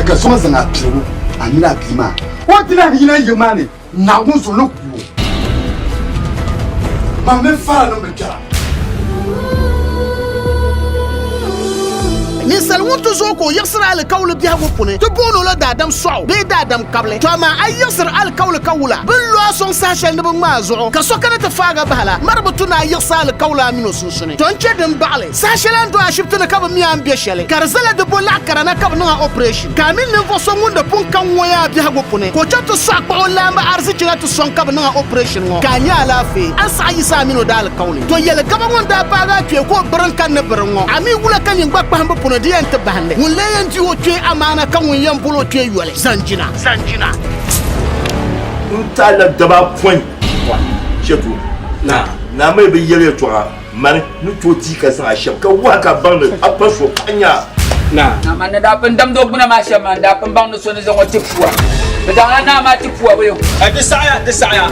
Chaka soma zanga piwo anila bima. What did I hear your money? Now wants to look you. Mame fara no mekara. Nisal wonto zoko yasra al kawl biha wopune to bono la dadam so be dadam kable to ma ay yasra al kawl kawla billo son sa shel ne ma zo ka so kana ta faga bahala marbatu na yasra al kawla mino sunsune ton chedem bale sa shelan do ashibtu na kaba mi am be shele karzala de bola karana kaba na operation kamil ne fo so wonda pon kan woya biha wopune ko chato sak ba wala ma arziki na to son kaba na operation ngo kanya la fe asa yisa mino dal kawli to yele kaba wonda paga twe ko brankan ne brango ami wula kan ngba pamba puno diyan ta bahande mun leyan ti o twe amana kan won yan bulo twe yole zanjina unta la daba point wa chetu na mai bi yele to man nu to ti ka san ashab ka wa ka bang a paso kanya na man da ban dam do buna ma shama da ban bang no so ne zango tifuwa da na ma tifuwa bayo da saya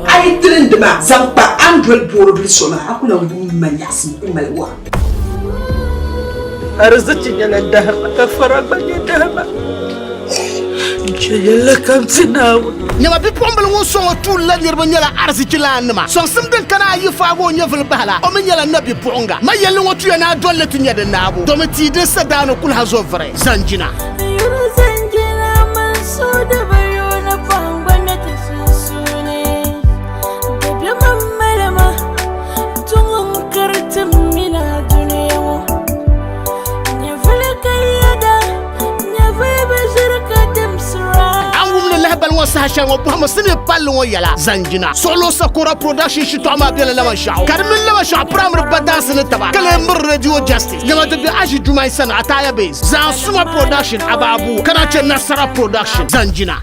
ai tirin dima zampa Android board sona akula ngu manyasi umalwa arzati yana dahar ka fara banye dahar jeyela kam tinawo nyama bi pombal won so tu la nirba nyala arziki la nima so simden kana yi fago nyevul bahala o men nyala nabi ponga ma yelle wotu yana dolle tu nyade nabo do me ti de sadano kul hazo vrai zanjina man so de bayo na pamba na tsusune de mamma tungun kartam mina duniya bal won sa shan wo bama sine pal won yala zanjina solo sakura production shi to ma bela lama shaw karmin lama shaw primary badas ne taba kale mur radio justice nyama to bi aji dumai sana ataya base zan suma production ababu kana ce nasara production zanjina